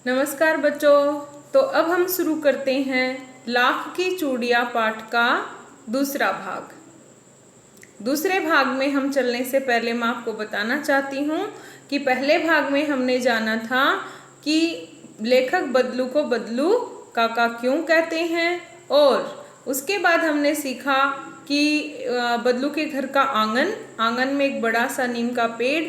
नमस्कार बच्चों। तो अब हम शुरू करते हैं लाख की चूड़ियाँ पाठ का दूसरा भाग। दूसरे भाग में हम चलने से पहले मैं आपको बताना चाहती हूँ कि पहले भाग में हमने जाना था कि लेखक बदलू को बदलू काका क्यों कहते हैं, और उसके बाद हमने सीखा कि बदलू के घर का आंगन में एक बड़ा सा नीम का पेड़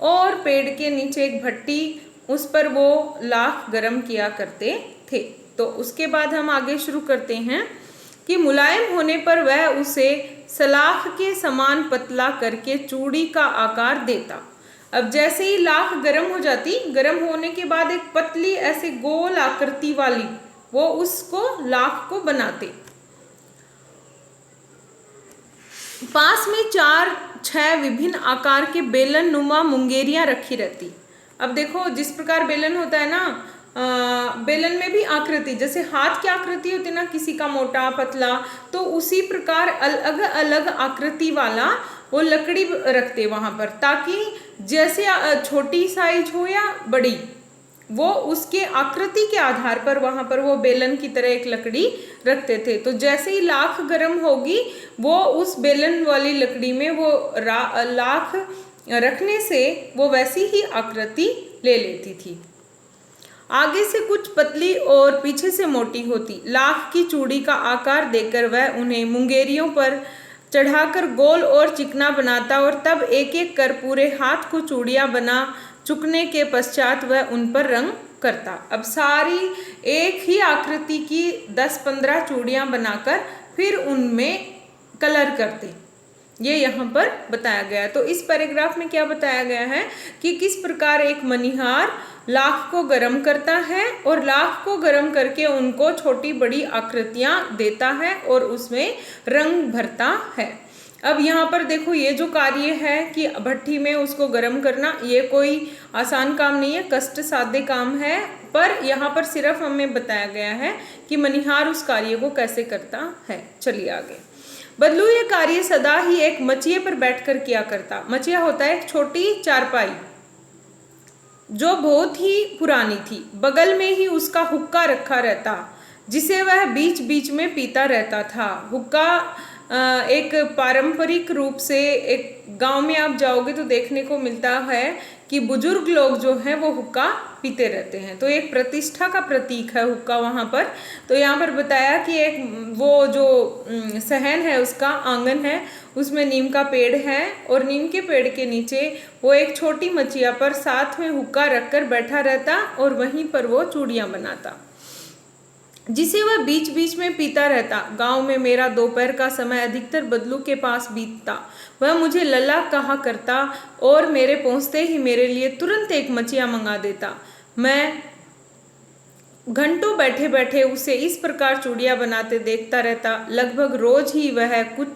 और पेड़ के नीचे एक भट्टी, उस पर वो लाख गरम किया करते थे। तो उसके बाद हम आगे शुरू करते हैं कि मुलायम होने पर वह उसे सलाख के समान पतला करके चूड़ी का आकार देता। अब जैसे ही लाख गरम हो जाती, गरम होने के बाद एक पतली ऐसे गोल आकृति वाली वो उसको लाख को बनाते। पास में 4-6 विभिन्न आकार के बेलन नुमा मुंगेरियां रखी रहती। अब देखो, जिस प्रकार बेलन होता है ना, बेलन में भी आकृति, जैसे हाथ की आकृति होती है ना, किसी का मोटा पतला, तो उसी प्रकार अलग अलग आकृति वाला वो लकड़ी रखते वहां पर, ताकि जैसे छोटी साइज हो या बड़ी, वो उसके आकृति के आधार पर वहां पर वो बेलन की तरह एक लकड़ी रखते थे। तो जैसे ही लाख गर्म होगी, वो उस बेलन वाली लकड़ी में वो लाख रखने से वो वैसी ही आकृति ले लेती थी। आगे से कुछ पतली और पीछे से मोटी होती। लाख की चूड़ी का आकार देकर वह उन्हें मुंगेरियों पर चढ़ाकर गोल और चिकना बनाता और तब एक एक कर पूरे हाथ को चूड़ियाँ बना चुकने के पश्चात वह उन पर रंग करता। अब सारी एक ही आकृति की 10-15 चूड़ियाँ बनाकर फिर उनमें कलर करते। ये यहाँ पर बताया गया है। तो इस पैराग्राफ में क्या बताया गया है कि किस प्रकार एक मणिहार लाख को गर्म करता है और लाख को गर्म करके उनको छोटी बड़ी आकृतियां देता है और उसमें रंग भरता है। अब यहाँ पर देखो, ये जो कार्य है कि भट्टी में उसको गर्म करना, ये कोई आसान काम नहीं है, कष्ट साध्य काम है, पर यहाँ पर सिर्फ हमें बताया गया है कि मणिहार उस कार्य को कैसे करता है। चलिए आगे। बदलू ये कार्य सदा ही एक मचिए पर बैठकर किया करता। मचिया होता है एक छोटी चारपाई जो बहुत ही पुरानी थी। बगल में ही उसका हुक्का रखा रहता, जिसे वह बीच बीच में पीता रहता था। हुक्का एक पारंपरिक रूप से, एक गांव में आप जाओगे तो देखने को मिलता है कि बुजुर्ग लोग जो हैं वो हुक्का पीते रहते हैं। तो एक प्रतिष्ठा का प्रतीक है हुक्का वहाँ पर। तो यहाँ पर बताया कि एक वो जो सहन है, उसका आंगन है, उसमें नीम का पेड़ है और नीम के पेड़ के नीचे वो एक छोटी मचिया पर साथ में हुक्का रखकर बैठा रहता और वहीं पर वो चूड़ियाँ बनाता, जिसे वह बीच बीच में पीता रहता। गांव में मेरा दोपहर का समय अधिकतर बदलू के पास बीतता। वह मुझे लल्ला कहा करता और मेरे पहुंचते ही मेरे लिए तुरंत एक मचिया मंगा देता। मैं घंटों बैठे बैठे उसे इस प्रकार चूड़ियाँ बनाते देखता रहता। लगभग रोज ही वह कुछ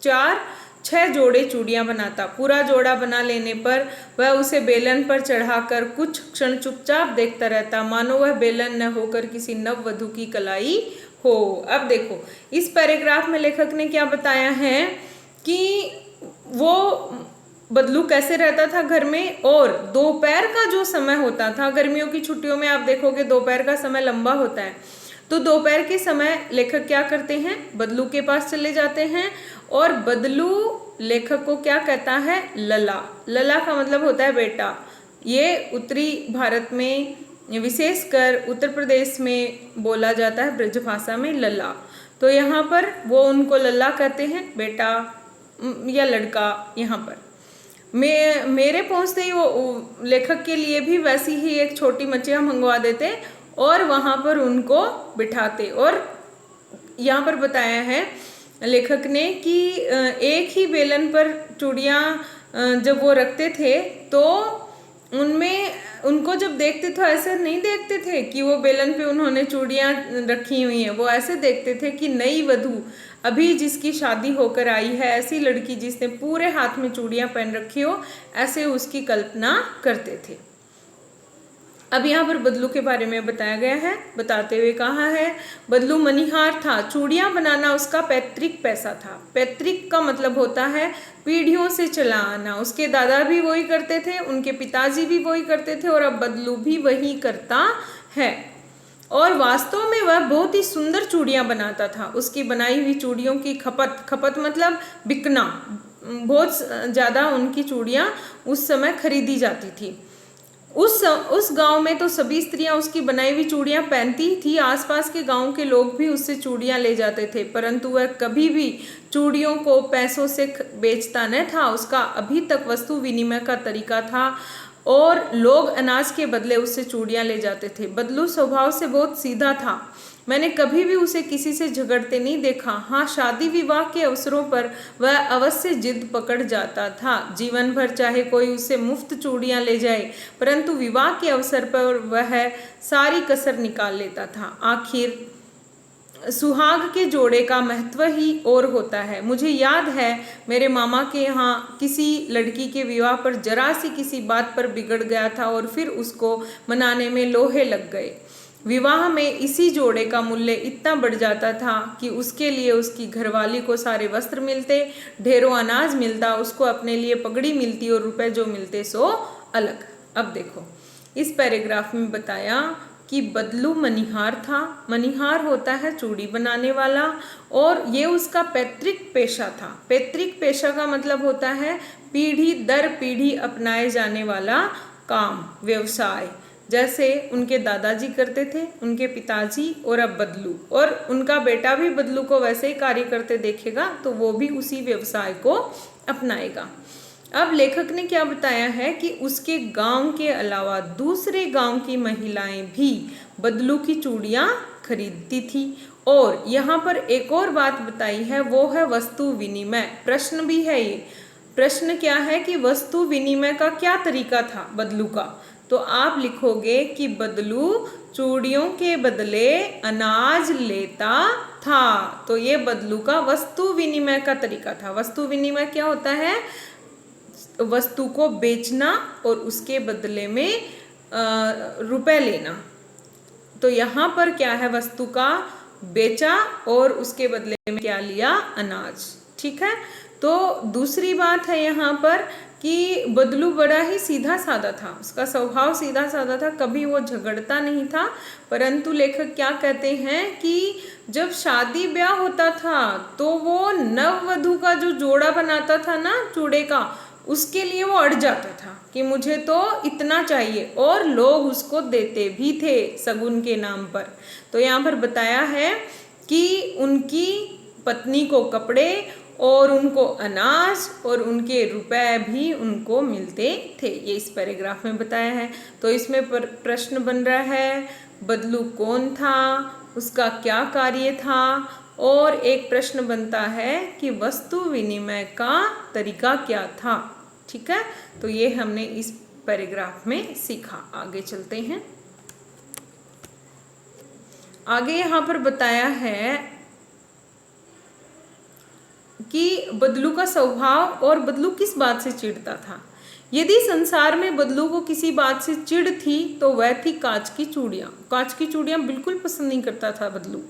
4-6 जोड़े चूड़ियाँ बनाता। पूरा जोड़ा बना लेने पर वह उसे बेलन पर चढ़ाकर कुछ क्षण चुपचाप देखता रहता, मानो वह बेलन न होकर किसी नववधू की कलाई हो। अब देखो, इस पैराग्राफ में लेखक ने क्या बताया है कि वो बदलू कैसे रहता था घर में, और दोपहर का जो समय होता था, गर्मियों की छुट्टियों में आप देखोगे दोपहर का समय लंबा होता है, तो दोपहर के समय लेखक क्या करते हैं, बदलू के पास चले जाते हैं और बदलू लेखक को क्या कहता है, लला। लला का मतलब होता है बेटा। ये उत्तरी भारत में, विशेषकर उत्तर प्रदेश में बोला जाता है ब्रजभाषा में लला। तो यहाँ पर वो उनको लल्ला कहते हैं, बेटा या लड़का। यहाँ पर मेरे पहुँचते ही वो लेखक के लिए भी वैसी ही एक छोटी मचिया मंगवा देते और वहाँ पर उनको बिठाते। और यहाँ पर बताया है लेखक ने कि एक ही बेलन पर चूड़ियाँ जब वो रखते थे तो उनमें उनको जब देखते तो ऐसे नहीं देखते थे कि वो बेलन पे उन्होंने चूड़ियाँ रखी हुई हैं। वो ऐसे देखते थे कि नई वधू अभी जिसकी शादी होकर आई है, ऐसी लड़की जिसने पूरे हाथ में चूड़ियाँ पहन रखी हो, ऐसे उसकी कल्पना करते थे। अब यहाँ पर बदलू के बारे में बताया गया है। बताते हुए कहा है, बदलू मनिहार था, चूड़ियाँ बनाना उसका पैतृक पैसा था। पैतृक का मतलब होता है पीढ़ियों से चला आना। उसके दादा भी वही करते थे, उनके पिताजी भी वही करते थे, और अब बदलू भी वही करता है। और वास्तव में वह बहुत ही सुंदर चूड़ियाँ बनाता था। उसकी बनाई हुई चूड़ियों की खपत मतलब बिकना, बहुत ज़्यादा उनकी चूड़ियाँ उस समय खरीदी जाती थी। उस गांव में तो सभी स्त्रियां उसकी बनाई हुई चूड़ियां पहनती थी। आसपास के गांव के लोग भी उससे चूड़ियां ले जाते थे, परंतु वह कभी भी चूड़ियों को पैसों से बेचता न था। उसका अभी तक वस्तु विनिमय का तरीका था और लोग अनाज के बदले उससे चूड़ियां ले जाते थे। बदलू स्वभाव से बहुत सीधा था। मैंने कभी भी उसे किसी से झगड़ते नहीं देखा। हाँ, शादी विवाह के अवसरों पर वह अवश्य जिद पकड़ जाता था। जीवन भर चाहे कोई उसे मुफ्त चूड़ियां ले जाए, परंतु विवाह के अवसर पर वह सारी कसर निकाल लेता था। आखिर सुहाग के जोड़े का महत्व ही और होता है। मुझे याद है, मेरे मामा के यहाँ किसी लड़की के विवाह पर जरा सी किसी बात पर बिगड़ गया था और फिर उसको मनाने में लोहे लग गए। विवाह में इसी जोड़े का मूल्य इतना बढ़ जाता था कि उसके लिए उसकी घरवाली को सारे वस्त्र मिलते, ढेरों अनाज मिलता, उसको अपने लिए पगड़ी मिलती और रुपए जो मिलते सो अलग। अब देखो, इस पैराग्राफ में बताया कि बदलू मनिहार था। मनिहार होता है चूड़ी बनाने वाला, और ये उसका पैतृक पेशा था। पैतृक पेशा का मतलब होता है पीढ़ी दर पीढ़ी अपनाए जाने वाला काम, व्यवसाय। जैसे उनके दादाजी करते थे, उनके पिताजी, और अब बदलू, और उनका बेटा भी बदलू को वैसे ही कार्य करते देखेगा तो वो भी उसी व्यवसाय को अपनाएगा। अब लेखक ने क्या बताया है कि उसके गांव के अलावा दूसरे गांव की महिलाएं भी बदलू की चूड़ियां खरीदती थी। और यहाँ पर एक और बात बताई है, वो है वस्तु विनिमय। प्रश्न भी है ये। प्रश्न क्या है कि वस्तु विनिमय का क्या तरीका था बदलू का। तो आप लिखोगे कि बदलू चूड़ियों के बदले अनाज लेता था। तो ये बदलू का वस्तु विनिमय का तरीका था। वस्तु विनिमय क्या होता है? वस्तु को बेचना और उसके बदले में रुपए लेना। तो यहाँ पर क्या है, वस्तु का बेचा और उसके बदले में क्या लिया? अनाज। ठीक है। तो दूसरी बात है यहाँ पर कि बदलू बड़ा ही सीधा साधा था। उसका स्वभाव सीधा साधा था, कभी वो झगड़ता नहीं था। परंतु लेखक क्या कहते हैं कि जब शादी ब्याह होता था तो वो नववधू का जो जोड़ा बनाता था ना चूड़े का, उसके लिए वो अड़ जाता था कि मुझे तो इतना चाहिए, और लोग उसको देते भी थे शगुन के नाम पर। तो यहाँ पर बताया है कि उनकी पत्नी को कपड़े और उनको अनाज और उनके रुपए भी उनको मिलते थे। ये इस पैराग्राफ में बताया है। तो इसमें प्रश्न बन रहा है, बदलू कौन था, उसका क्या कार्य था, और एक प्रश्न बनता है कि वस्तु विनिमय का तरीका क्या था। ठीक है। तो ये हमने इस पैराग्राफ में सीखा। आगे चलते हैं। आगे यहाँ पर बताया है कि बदलू का स्वभाव और बदलू किस बात से चिढ़ता था। यदि संसार में बदलू को किसी बात से चिढ़ थी तो वह थी कांच की चूड़ियाँ। कांच की चूड़ियाँ बिल्कुल पसंद नहीं करता था बदलू।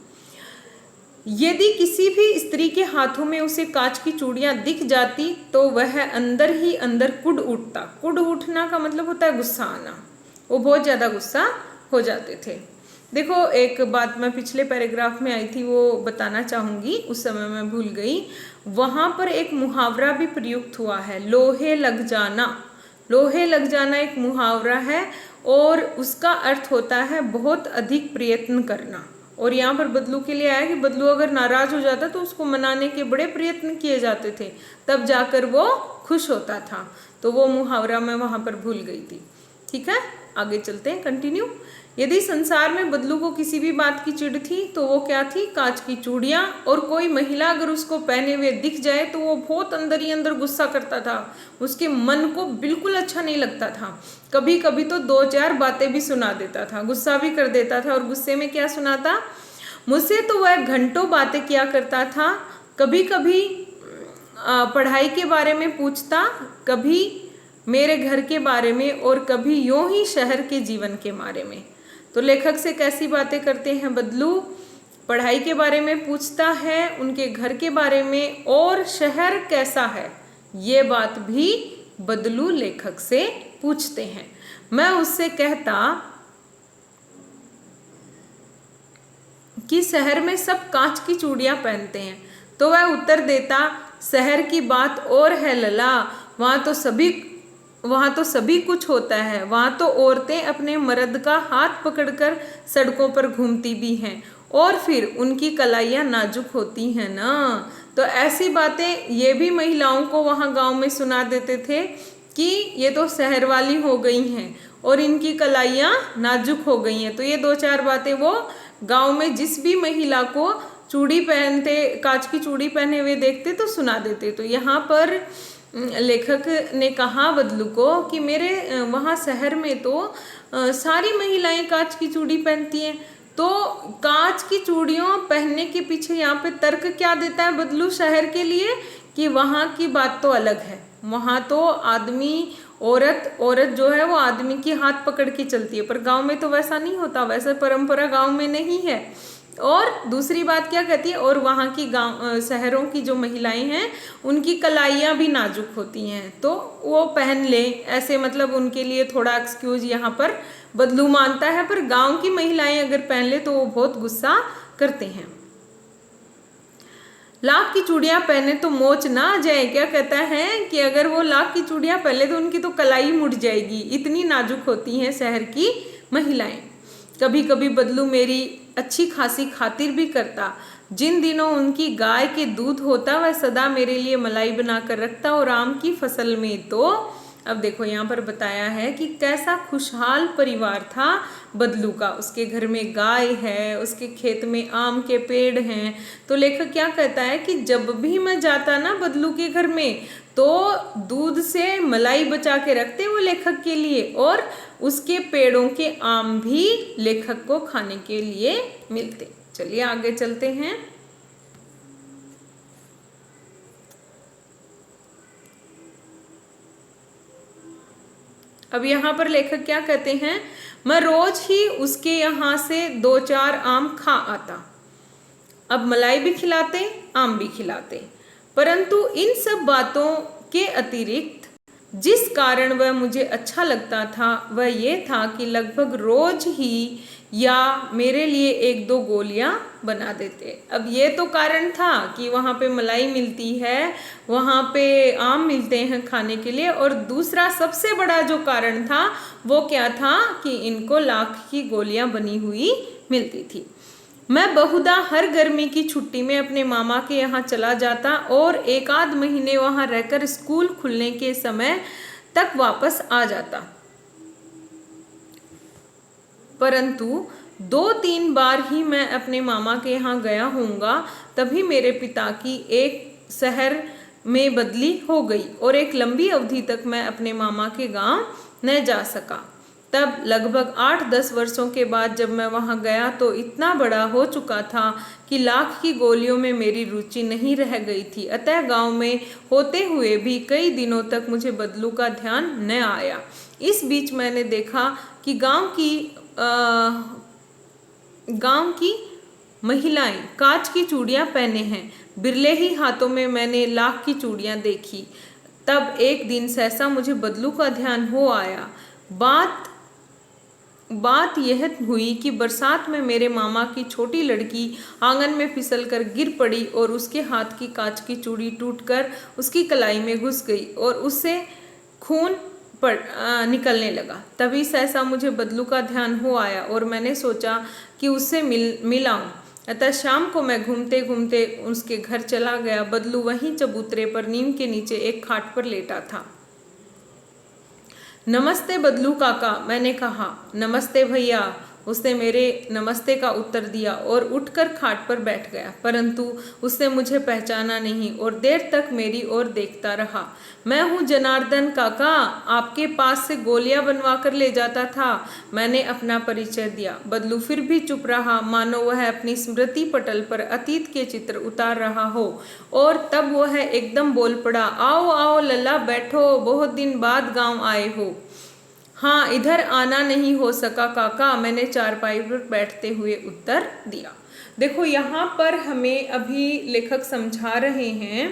यदि किसी भी स्त्री के हाथों में उसे कांच की चूड़ियाँ दिख जाती तो वह अंदर ही अंदर कुढ़ उठता। कुढ़ उठना का मतलब होता है गुस्सा आना। वो बहुत ज़्यादा गुस्सा हो जाते थे। देखो, एक बात मैं पिछले पैराग्राफ में आई थी, वो बताना चाहूँगी, उस समय मैं भूल गई। वहाँ पर एक मुहावरा भी प्रयुक्त हुआ है, लोहे लग जाना। लोहे लग जाना एक मुहावरा है और उसका अर्थ होता है बहुत अधिक प्रयत्न करना। और यहाँ पर बदलू के लिए आया कि बदलू अगर नाराज हो जाता तो उसको मनाने के बड़े प्रयत्न किए जाते थे, तब जाकर वो खुश होता था। तो वो मुहावरा मैं वहाँ पर भूल गई थी। ठीक है, आगे चलते हैं, कंटिन्यू। यदि संसार में बदलू को किसी भी बात की चिढ़ थी तो वो क्या थी? कांच की चूड़ियाँ। और कोई महिला अगर उसको पहने हुए दिख जाए तो वो बहुत अंदर ही अंदर गुस्सा करता था। उसके मन को बिल्कुल अच्छा नहीं लगता था। कभी कभी तो 2-4 बातें भी सुना देता था, गुस्सा भी कर देता था। और गुस्से में क्या सुनाता? मुझसे तो वह घंटों बातें किया करता था। कभी कभी पढ़ाई के बारे में पूछता, कभी मेरे घर के बारे में और कभी यूं ही शहर के जीवन के बारे में। तो लेखक से कैसी बातें करते हैं बदलू? पढ़ाई के बारे में पूछता है, उनके घर के बारे में, और शहर कैसा है ये बात भी बदलू लेखक से पूछते हैं। मैं उससे कहता कि शहर में सब कांच की चूड़ियां पहनते हैं, तो वह उत्तर देता, शहर की बात और है लला, वहाँ तो सभी कुछ होता है। वहाँ तो औरतें अपने मर्द का हाथ पकड़कर सड़कों पर घूमती भी हैं, और फिर उनकी कलाइयाँ नाजुक होती हैं ना। तो ऐसी बातें ये भी महिलाओं को वहाँ गांव में सुना देते थे कि ये तो शहर वाली हो गई हैं और इनकी कलाइयाँ नाजुक हो गई हैं। तो ये 2-4 बातें वो गांव में जिस भी महिला को चूड़ी पहनते, कांच की चूड़ी पहने हुए देखते तो सुना देते। तो यहाँ पर लेखक ने कहा बदलू को कि मेरे वहाँ शहर में तो सारी महिलाएं कांच की चूड़ी पहनती हैं। तो कांच की चूड़ियों पहनने के पीछे यहाँ पे तर्क क्या देता है बदलू शहर के लिए, कि वहाँ की बात तो अलग है। वहाँ तो आदमी औरत जो है वो आदमी की हाथ पकड़ के चलती है, पर गांव में तो वैसा नहीं होता, वैसा परंपरा गांव में नहीं है। और दूसरी बात क्या कहती है, और वहाँ की गांव शहरों की जो महिलाएं हैं उनकी कलाइयाँ भी नाजुक होती हैं, तो वो पहन ले ऐसे, मतलब उनके लिए थोड़ा एक्सक्यूज यहाँ पर बदलू मानता है। पर गांव की महिलाएं अगर पहन ले तो वो बहुत गुस्सा करते हैं। लाख की चूड़ियां पहने तो मोच ना आ जाए, क्या कहता है कि अगर वो लाख की चूड़ियां पहले तो उनकी तो कलाई मुड़ जाएगी, इतनी नाजुक होती हैं शहर की महिलाएं। कभी कभी बदलू मेरी अच्छी खासी खातिर भी करता। जिन दिनों उनकी गाय के दूध होता वह सदा मेरे लिए मलाई बनाकर रखता, और आम की फसल में तो अब देखो यहाँ पर बताया है कि कैसा खुशहाल परिवार था बदलू का। उसके घर में गाय है, उसके खेत में आम के पेड़ हैं। तो लेखक क्या कहता है कि जब भी मैं जाता ना बदलू के घर में, तो दूध से मलाई बचा के रखते वो लेखक के लिए, और उसके पेड़ों के आम भी लेखक को खाने के लिए मिलते। चलिए आगे चलते हैं। अब यहाँ पर लेखक क्या कहते हैं, मैं रोज ही उसके यहाँ से 2-4 आम खा आता। अब मलाई भी खिलाते, आम भी खिलाते, परंतु इन सब बातों के अतिरिक्त जिस कारण वह मुझे अच्छा लगता था वह ये था कि लगभग रोज ही या मेरे लिए 1-2 गोलियां बना देते। अब ये तो कारण था कि वहाँ पे मलाई मिलती है, वहाँ पे आम मिलते हैं खाने के लिए, और दूसरा सबसे बड़ा जो कारण था वो क्या था कि इनको लाख की गोलियां बनी हुई मिलती थी। मैं बहुधा हर गर्मी की छुट्टी में अपने मामा के यहाँ चला जाता और 1-आध महीने वहाँ रहकर स्कूल खुलने के समय तक वापस आ जाता, परंतु 2-3 बार ही मैं अपने मामा के यहाँ गया होऊंगा, तभी मेरे पिता की एक शहर में बदली हो गई और एक लंबी अवधि तक मैं अपने मामा के गांव न जा सका। तब लगभग 8-10 वर्षों के बाद जब मैं वहाँ गया तो इतना बड़ा हो चुका था कि लाख की गोलियों में मेरी रुचि नहीं रह गई थी। अतः गांव में होते हुए भी कई दिनों तक मुझे बदलू का ध्यान न आया। इस बीच मैंने देखा कि गांव की महिलाएं कांच की चूड़ियां पहने हैं। बिरले ही हाथों में मैंने लाख की चूड़ियां देखी। तब एक दिन सहसा मुझे बदलू का ध्यान हो आया। बात यह हुई कि बरसात में मेरे मामा की छोटी लड़की आंगन में फिसलकर गिर पड़ी और उसके हाथ की कांच की चूड़ी टूटकर उसकी कलाई में घुस गई और उससे खून निकलने लगा। तभी सहसा मुझे बदलू का ध्यान हो आया और मैंने सोचा कि उससे मिलाऊं। अतः शाम को मैं घूमते घूमते उसके घर चला गया। बदलू वहीं चबूतरे पर नीम के नीचे एक खाट पर लेटा था। नमस्ते बदलू काका, मैंने कहा। नमस्ते भैया, उसने मेरे नमस्ते का उत्तर दिया और उठकर खाट पर बैठ गया, परंतु उसने मुझे पहचाना नहीं और देर तक मेरी ओर देखता रहा। मैं हूँ जनार्दन काका, आपके पास से गोलियां बनवा कर ले जाता था। मैंने अपना परिचय दिया। बदलू फिर भी चुप रहा, मानो वह अपनी स्मृति पटल पर अतीत के चित्र उतार रहा हो। और तब वह एकदम बोल पड़ा, आओ आओ लल्ला, बैठो, बहुत दिन बाद गांव आए हो। हाँ, इधर आना नहीं हो सका काका, मैंने चारपाई पर बैठते हुए उत्तर दिया। देखो, यहाँ पर हमें अभी लेखक समझा रहे हैं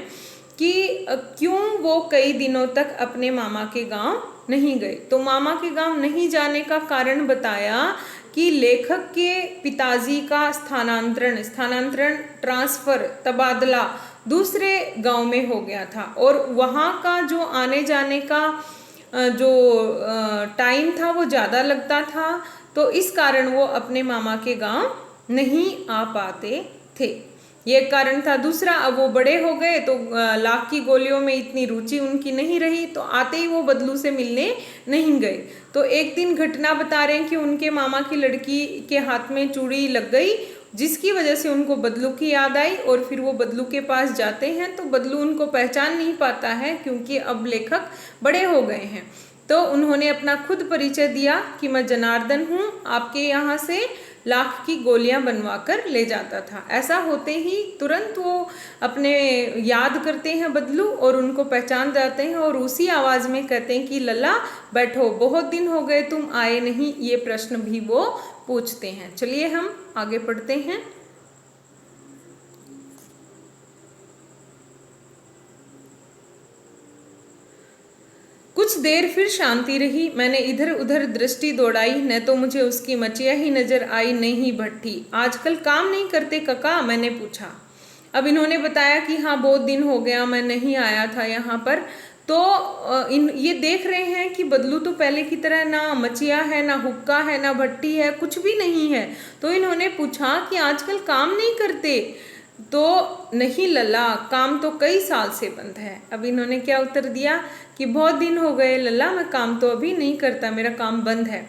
कि क्यों वो कई दिनों तक अपने मामा के गांव नहीं गए। तो मामा के गांव नहीं जाने का कारण बताया कि लेखक के पिताजी का स्थानांतरण ट्रांसफर, तबादला दूसरे गांव में हो गया था और वहाँ का जो आने जाने का जो टाइम था वो ज़्यादा लगता था। तो इस कारण वो अपने मामा के गांव नहीं आ पाते थे, ये कारण था। दूसरा, अब वो बड़े हो गए तो लाख की गोलियों में इतनी रुचि उनकी नहीं रही, तो आते ही वो बदलू से मिलने नहीं गए। तो एक दिन घटना बता रहे हैं कि उनके मामा की लड़की के हाथ में चूड़ी लग गई, जिसकी वजह से उनको बदलू की याद आई और फिर वो बदलू के पास जाते हैं। तो बदलू उनको पहचान नहीं पाता है क्योंकि अब लेखक बड़े हो गए हैं। तो उन्होंने अपना खुद परिचय दिया कि मैं जनार्दन हूँ, आपके यहाँ से लाख की गोलियां बनवा कर ले जाता था। ऐसा होते ही तुरंत वो अपने याद करते हैं बदलू और उनको पहचान जाते हैं और उसी आवाज़ में कहते हैं कि लल्ला बैठो, बहुत दिन हो गए तुम आए नहीं, ये प्रश्न भी वो पूछते हैं। चलिए हम आगे पढ़ते हैं। कुछ देर फिर शांति रही। मैंने इधर उधर दृष्टि दौड़ाई, न तो मुझे उसकी मचिया ही नजर आई, न ही भट्ठी। आजकल काम नहीं करते काका, मैंने पूछा। अब इन्होंने बताया कि हाँ, बहुत दिन हो गया, मैं नहीं आया था यहाँ पर। तो ये देख रहे हैं कि बदलू तो पहले की तरह ना मचिया है, ना हुक्का है, ना भट्टी है, कुछ भी नहीं है। तो इन्होंने पूछा कि आजकल काम नहीं करते। तो नहीं लल्ला, काम तो कई साल से बंद है। अब इन्होंने क्या उत्तर दिया कि बहुत दिन हो गए लल्ला, मैं काम तो अभी नहीं करता, मेरा काम बंद है।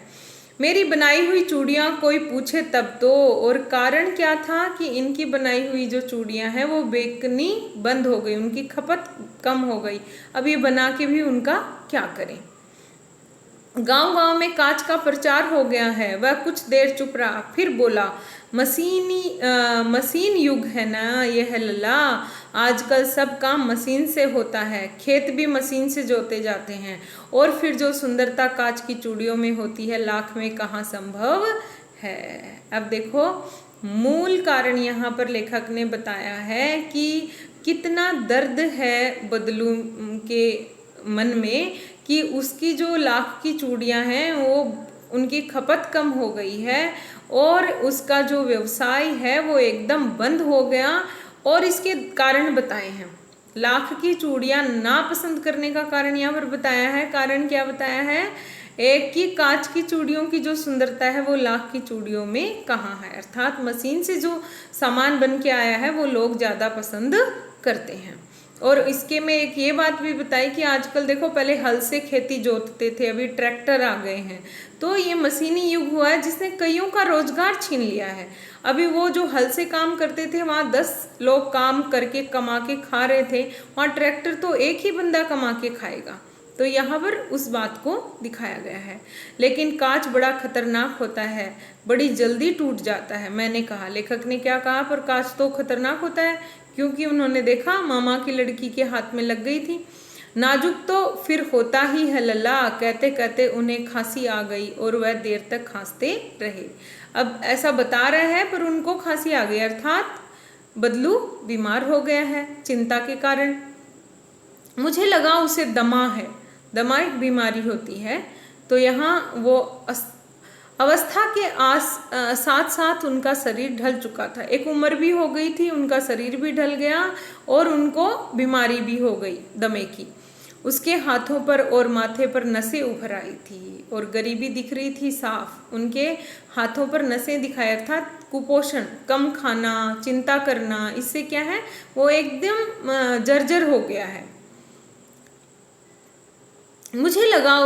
मेरी बनाई हुई चूड़ियाँ कोई पूछे तब तो। और कारण क्या था कि इनकी बनाई हुई जो चूड़ियाँ हैं वो बेचनी बंद हो गई, उनकी खपत कम हो गई। अब ये बना के भी उनका क्या करें। गांव गांव में कांच का प्रचार हो गया है। वह कुछ देर चुप रहा, फिर बोला, मशीन युग है ना यह लल्ला, आजकल सब काम मशीन से होता है, खेत भी मशीन से जोते जाते हैं, और फिर जो सुंदरता कांच की चूड़ियों में होती है लाख में कहाँ संभव है। अब देखो, मूल कारण यहाँ पर लेखक ने बताया है कि कितना दर्द है बदलू के मन में कि उसकी जो लाख की चूड़ियाँ हैं वो उनकी खपत कम हो गई है और उसका जो व्यवसाय है वो एकदम बंद हो गया। और इसके कारण बताए हैं। लाख की चूड़ियाँ ना पसंद करने का कारण यहाँ पर बताया है। कारण क्या बताया है? एक कि कांच की चूड़ियों की जो सुंदरता है वो लाख की चूड़ियों में कहाँ है, अर्थात मशीन से जो सामान बन के आया है वो लोग ज़्यादा पसंद करते हैं। और इसके में एक ये बात भी बताई कि आजकल देखो, पहले हल से खेती जोतते थे, अभी ट्रैक्टर आ गए हैं। तो ये मशीनी युग हुआ है जिसने कईयों का रोजगार छीन लिया है। अभी वो जो हल से काम करते थे वहाँ 10 लोग काम करके कमा के खा रहे थे, वहाँ ट्रैक्टर तो एक ही बंदा कमा के खाएगा। तो यहाँ पर उस बात को दिखाया गया है। लेकिन कांच बड़ा खतरनाक होता है, बड़ी जल्दी टूट जाता है। मैंने कहा, लेखक ने क्या कहा, पर कांच तो खतरनाक होता है क्योंकि उन्होंने देखा मामा की लड़की के हाथ में लग गई थी। नाजुक तो फिर होता ही है लल्ला, कहते कहते उन्हें खांसी आ गई और वह देर तक खांसते रहे। अब ऐसा बता रहे हैं पर उनको खांसी आ गई, अर्थात बदलू बीमार हो गया है चिंता के कारण। मुझे लगा उसे दमा है, दमा एक बीमारी होती है। तो यहाँ वो अवस्था के साथ साथ उनका शरीर ढल चुका था। एक उम्र भी हो गई थी, उनका शरीर भी ढल गया और उनको बीमारी भी हो गई दमे की। उसके हाथों पर और माथे पर नसें उभर आई थी और गरीबी दिख रही थी साफ। उनके हाथों पर नसें दिखाई, अर्थात कुपोषण, कम खाना, चिंता करना, इससे क्या है वो एकदम जर्जर हो गया है। मुझे लगा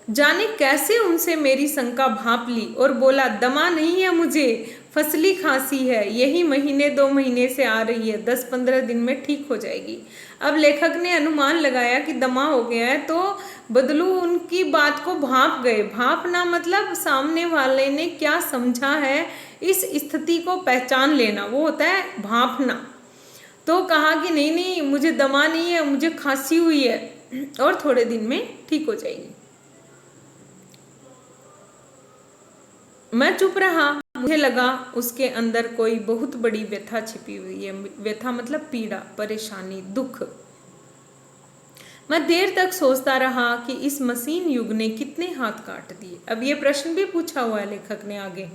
जाने कैसे उनसे मेरी शंका भांप ली और बोला, दमा नहीं है मुझे, फसली खांसी है, यही महीने 2 महीने से आ रही है, 10-15 दिन में ठीक हो जाएगी। अब लेखक ने अनुमान लगाया कि दमा हो गया है, तो बदलू उनकी बात को भांप गए। भांपना मतलब सामने वाले ने क्या समझा है, इस स्थिति को पहचान लेना, वो होता है भांपना। तो कहा कि नहीं नहीं, मुझे दमा नहीं है, मुझे खांसी हुई है और थोड़े दिन में ठीक हो जाएगी। मैं चुप रहा। मुझे लगा उसके अंदर कोई बहुत बड़ी व्यथा छिपी हुई है। व्यथा मतलब पीड़ा, परेशानी, दुख। मैं देर तक सोचता रहा कि इस मशीन युग ने कितने हाथ काट दिए। अब ये प्रश्न भी पूछा हुआ है लेखक ने आगे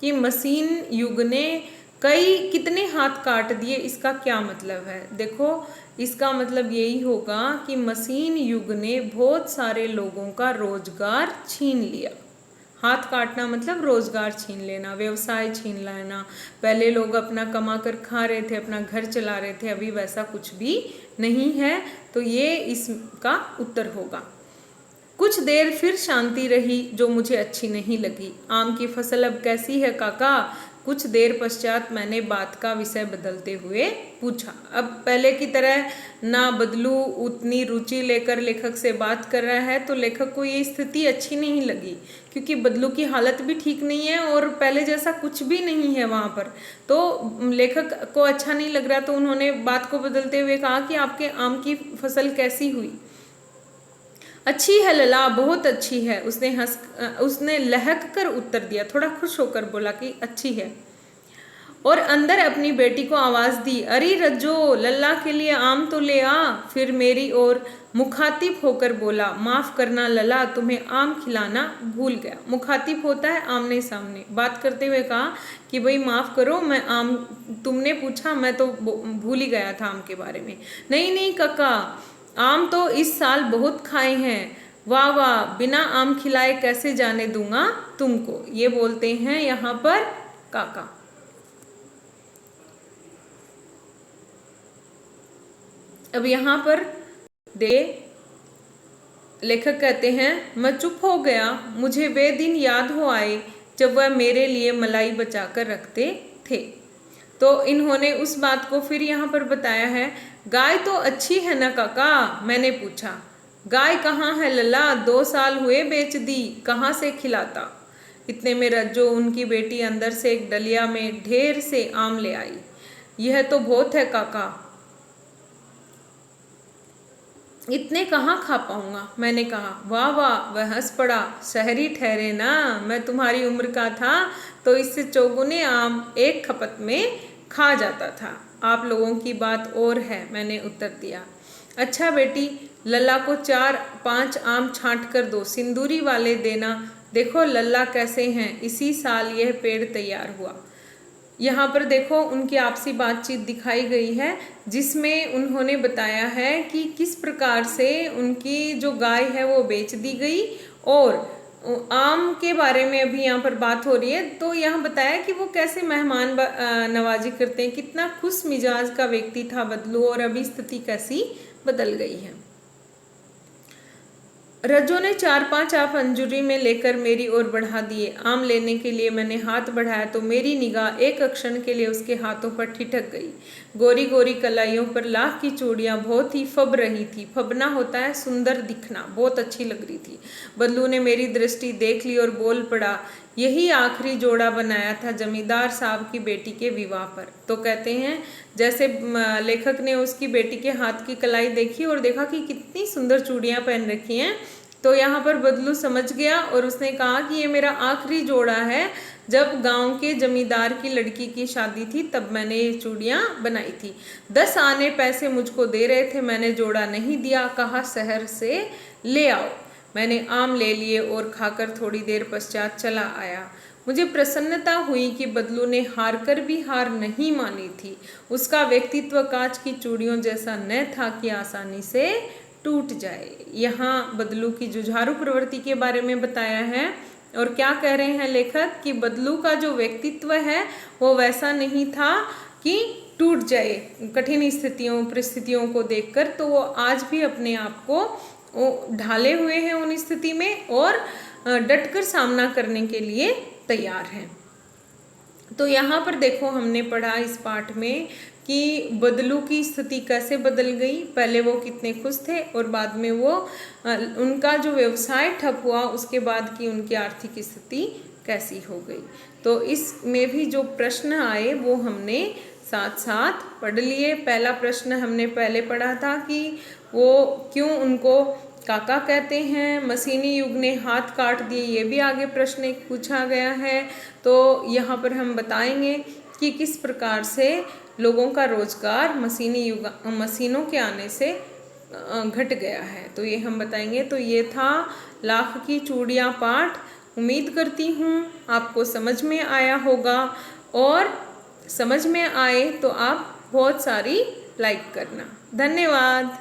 कि मशीन युग ने कितने हाथ काट दिए, इसका क्या मतलब है। देखो, इसका मतलब यही होगा कि मशीन युग ने बहुत सारे लोगों का रोजगार छीन लिया। हाथ काटना मतलब रोजगार छीन लेना, व्यवसाय छीन लेना। पहले लोग अपना कमा कर खा रहे थे, अपना घर चला रहे थे, अभी वैसा कुछ भी नहीं है। तो ये इसका उत्तर होगा। कुछ देर फिर शांति रही जो मुझे अच्छी नहीं लगी। आम की फसल अब कैसी है काका? कुछ देर पश्चात मैंने बात का विषय बदलते हुए पूछा। अब पहले की तरह ना बदलू उतनी रुचि लेकर लेखक से बात कर रहा है, तो लेखक को ये स्थिति अच्छी नहीं लगी, क्योंकि बदलू की हालत भी ठीक नहीं है और पहले जैसा कुछ भी नहीं है वहाँ पर। तो लेखक को अच्छा नहीं लग रहा, तो उन्होंने बात को बदलते हुए कहा कि आपके आम की फसल कैसी हुई? अच्छी है लला, बहुत अच्छी है, उसने लहक कर उत्तर दिया। थोड़ा खुश होकर बोला कि अच्छी है। और अंदर अपनी बेटी को आवाज दी, अरे रज्जो, लल्ला के लिए आम तो ले आ। फिर मेरी ओर मुखातिब होकर बोला, माफ करना लला, तुम्हें आम खिलाना भूल गया। मुखातिब होता है आमने सामने बात करते हुए कहा कि भाई माफ करो, मैं आम, तुमने पूछा, मैं तो भूल ही गया था आम के बारे में। नहीं नहीं काका, आम तो इस साल बहुत खाए हैं। वाह वाह, बिना आम खिलाए कैसे जाने दूंगा तुमको। ये बोलते हैं यहाँ पर काका। अब यहाँ पर लेखक कहते हैं, मैं चुप हो गया। मुझे वे दिन याद हो आए जब वह मेरे लिए मलाई बचा कर रखते थे। तो इन्होंने उस बात को फिर यहाँ पर बताया है। गाय तो अच्छी है ना काका? मैंने पूछा। गाय कहाँ है लल्ला, 2 साल हुए बेच दी, कहाँ से खिलाता। इतने में रज्जो, उनकी बेटी, अंदर से एक डलिया में ढेर से आम ले आई। यह तो बहुत है काका, इतने कहाँ खा पाऊंगा। मैंने कहा। वाह वाह, वह हंस पड़ा। शहरी ठहरे ना, मैं तुम्हारी उम्र का था तो इससे चौगुने आम एक खपत में खा जाता था। आप लोगों की बात और है, मैंने उत्तर दिया। अच्छा बेटी, लल्ला को 4-5 आम छांट कर दो, सिंदूरी वाले देना। देखो लल्ला कैसे हैं, इसी साल यह पेड़ तैयार हुआ। यहाँ पर देखो उनकी आपसी बातचीत दिखाई गई है, जिसमें उन्होंने बताया है कि किस प्रकार से उनकी जो गाय है वो बेच दी गई, और आम के बारे में अभी यहाँ पर बात हो रही है। तो यहाँ बताया कि वो कैसे मेहमान नवाजी करते हैं, कितना खुश मिजाज का व्यक्ति था बदलू, और अभी स्थिति कैसी बदल गई है। रज्जो ने 4-5 आप अंजुरी में लेकर मेरी ओर बढ़ा दिए। आम लेने के लिए मैंने हाथ बढ़ाया तो मेरी निगाह एक क्षण के लिए उसके हाथों पर ठिठक गई। गोरी गोरी कलाइयों पर लाख की चूड़ियां बहुत ही फब रही थी। फबना होता है सुंदर दिखना, बहुत अच्छी लग रही थी। बदलू ने मेरी दृष्टि देख ली और बोल पड़ा, यही आखिरी जोड़ा बनाया था जमींदार साहब की बेटी के विवाह पर। तो कहते हैं जैसे लेखक ने उसकी बेटी के हाथ की कलाई देखी और देखा कि कितनी सुंदर चूड़ियां पहन रखी हैं, तो यहाँ पर बदलू समझ गया और उसने कहा कि ये मेरा आखिरी जोड़ा है। जब गांव के जमींदार की लड़की की शादी थी तब मैंने ये चूड़ियाँ बनाई थी। 10 आने पैसे मुझको दे रहे थे, मैंने जोड़ा नहीं दिया, कहा शहर से ले आओ। मैंने आम ले लिए और खाकर थोड़ी देर पश्चात चला आया। मुझे प्रसन्नता हुई कि बदलू ने हार कर भी हार नहीं मानी थी। उसका व्यक्तित्व कांच की चूड़ियों जैसा न था कि आसानी से टूट जाए। यहाँ बदलू की जुझारू प्रवृत्ति के बारे में बताया है, और क्या कह रहे हैं लेखक कि बदलू का जो व्यक्तित्व है वो वैसा नहीं था कि टूट जाए कठिन परिस्थितियों को देखकर। तो वो आज भी अपने आप को ढाले हुए हैं उन स्थिति में और डटकर सामना करने के लिए तैयार हैं। तो यहाँ पर देखो हमने पढ़ा इस पाठ में कि बदलू की स्थिति कैसे बदल गई। पहले वो कितने खुश थे और बाद में वो उनका जो व्यवसाय ठप हुआ उसके बाद की उनकी आर्थिक स्थिति कैसी हो गई। तो इसमें भी जो प्रश्न आए वो हमने साथ साथ पढ़ लिए। पहला प्रश्न हमने पहले पढ़ा था कि वो क्यों उनको काका कहते हैं, मशीनी युग ने हाथ काट दिए, ये भी आगे प्रश्न एक पूछा गया है। तो यहाँ पर हम बताएंगे कि किस प्रकार से लोगों का रोजगार मशीनों के आने से घट गया है, तो ये हम बताएंगे। तो ये था लाख की चूड़ियाँ पाठ। उम्मीद करती हूँ आपको समझ में आया होगा, और समझ में आए तो आप बहुत सारी लाइक करना। धन्यवाद।